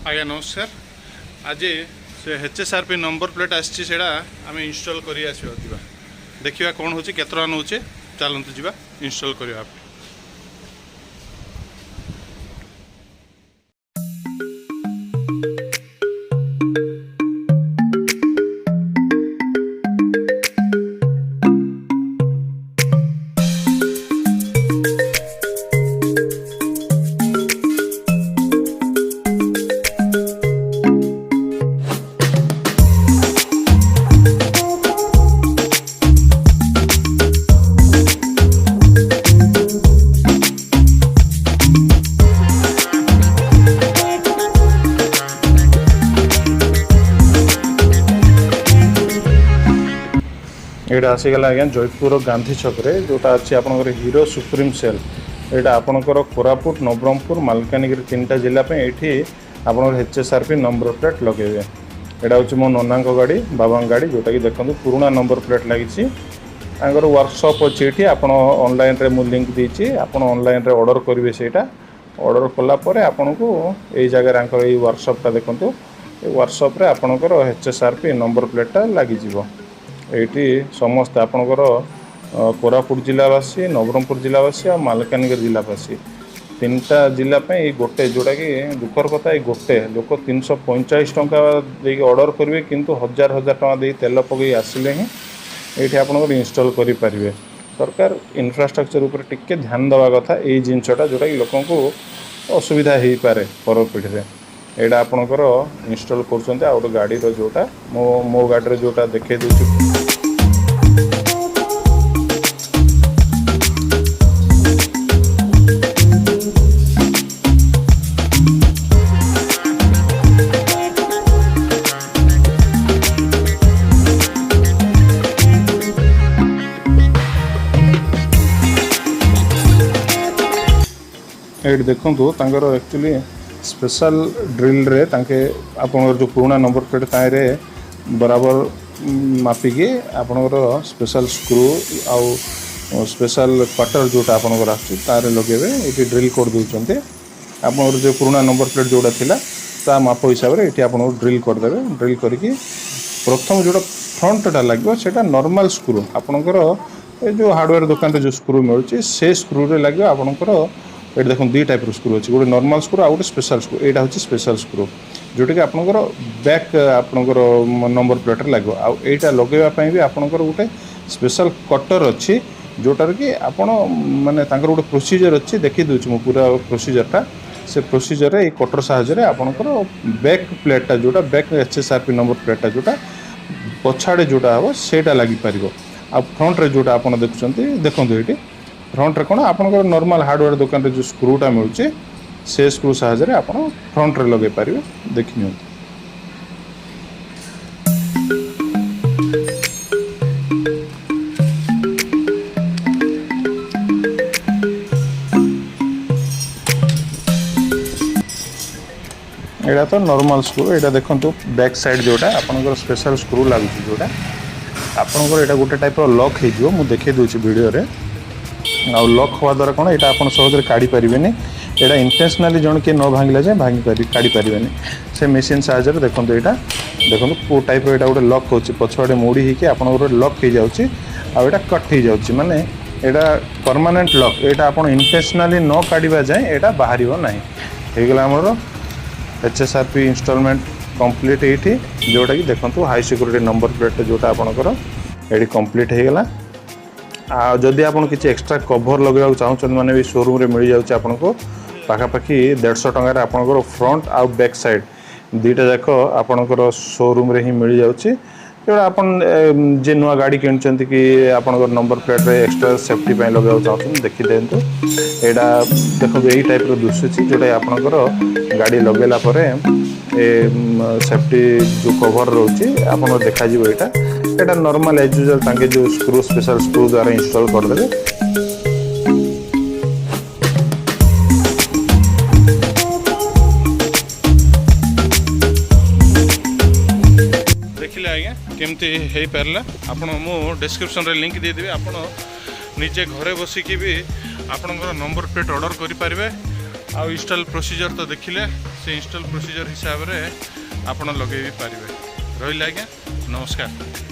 आज्ञा नमस्कार। आज से HSRP नंबर प्लेट आसी आम इनस्टॉल कर देखा कौन हो केत नौ चलतु जा इनस्टॉल करवा। यहाँ आसीगला आज्ञा जयपुर गांधी छक जोटा अच्छी आपंकर हीरो सुप्रीम सेल यहाँ आपंकर कोरापुट नवरंगपुर मालकानगिरी 3टा जिला ये आपंकर HSRP नंबर प्लेट लगे। यहाँ हूँ मो नना गाड़ी बाबा गाड़ी जोटा कि देखो पुराना नंबर प्लेट लगी वर्कशॉप अच्छी ये आप ऑनलाइन रे लिंक देती आप ऑनलाइन रे ऑर्डर करेंगे से ऑर्डर कलापर आपन को यही जगह ये वर्कशॉपटा देखो वर्कशॉप रे आपंकर HSRP नंबर प्लेटा लगी। ये समस्त आपणकर कोरापुट जिलावासी नवरंगपुर जिलावासी और मालकानगिरी जिलावासी 3टा जिलापी गोटे जोटा कि दुखर कथा ये गोटे लोक 345 टंका दे ऑर्डर करेंगे किंतु हजार हजार टंका दे तेल पकई आसिले ही ये आपंकर इनस्टॉल करेंगे। सरकार इंफ्रास्ट्रक्चर उपर टिके ध्यान देवा कथा ये जिनसटा जोटा कि लोक असुविधा हो पारे पर पीढ़ी यहाँ आपंकर इनस्टॉल कर गाड़ी जोटा मो गाड़ी जोटा देखे दूसरी ये देखो एक्चुअली स्पेशल ड्रिल रे तांके आपनकर जो पुराना नंबर प्लेट तारे बराबर मापिकी आपनकर स्पेशल स्क्रू आउ स्पेशल कटर जोटा आपनकर आछी तारे लगेबे एटी ड्रिल कर दोचंते। आपनकर जो पुराना नंबर प्लेट जोटा थिला ता माप हिसाब रे एटी आपनकर ड्रिल कर देबे। ड्रिल करके प्रथम जोटा फ्रंटटा लागबो सेटा नॉर्मल स्क्रू आपनकर ए जो हार्डवेयर दुकान रे जो स्क्रू मिलुची से स्क्रू रे लागबो आपनकर ये देखो 2 टाइप स्क्रू अच्छी गोटे नॉर्मल स्क्रू आ गोटे स्पेशल स्क्रू यहाँ हूँ स्पेशल स्क्रू जोटा कि आपंकर बैक आपंकर नंबर प्लेट लगे आईटा लगेवाई भी आपंकर गोटे स्पेशल कटर अच्छी जोटार कि आपण माने गोटे प्रोसीजर अच्छी देखी दूसरी मो पूरा प्रोसीजरटा से प्रोसीजर ये कटर साहाय्य आपंकर बैक प्लेटा जोटा बैक HSRP नंबर प्लेटा जोटा पछाड़े जोटा हम सेटा लगिपर आ फ्रंट रे जोटा आप देखते ये फ्रंट रे कौन आपंकर नॉर्मल हार्डवेयर दुकान रे जो स्क्रूटा मिलूचे से स्क्रू साहाय्य आप फ्रंट रे लगे पारे देखी नि एटा तो नॉर्मल स्क्रू एटा देखो बैक साइड जोटा आपंकर स्पेशल स्क्रू लगुच जोटा आपंकर एटा गोटे टाइप लॉक हो मु देखे दूसरी वीडियो रे आउ लॉक हवा द्वारा कौन यहाँ आप सहज काढ़ी पारे यहाँ इंटेंशनली जन किए न भांगला जाए काढ़ी पारे से मेसीन साहाय्य देखो यहाँ देखो को टाइप यहाँ गोटे लॉक हो पछुआड़े मोड़ी होकर आप लॉक हो जाऊँगी आटा कट हो जाऊँगी माने यहाँ परमानेंट लॉक यहाँ आप इंटेंशनली न काढ़ा जाए यहाँ बाहर ना होगला आमर HSRP इंस्टॉलमेंट कंप्लीट ये जोटा कि देखो हाई सिक्योरिटी नंबर प्लेट जोटा आपंकर ये कंप्लीट होगला। जदि आप किसी एक्स्ट्रा कवर लगे चाहते मैंने भी शोरूम रे मिल जाऊँच आपको पाखापाखि 150 टंकार आपंकर फ्रंट आउ बैक साइड 2टा जाक आपंकर शोरूम रे ही मिल जाऊँच जोड़ा आपन जे नुआ गाड़ी किणुचंती कि आपंकर नंबर प्लेट रे एक्स्ट्रा सेफ्टी पे लगे चाहते देखी दिंतु यहाँ देखो यही टाइप दुसुची जोटा आपंकर गाड़ी लगेला सेफ्टी जो कवर रोचे आप देखा यहाँ नॉर्मल एज यूजुअल तांके जो स्क्रू स्पेशल स्क्रू द्वारा इंस्टॉल करदे। देखिले आज्ञा केमती हो पारा आपण मु डिस्क्रिप्शन रे लिंक दे देबे आपण निजे घरे बसिकी भी आपणकर नंबर प्लेट ऑर्डर करें आउ इंस्टॉल प्रोसीजर तो देखिले से इंस्टॉल प्रोसीजर हिसाब रे आपण लगे भी पारिबे। रहिला आज्ञा, नमस्कार।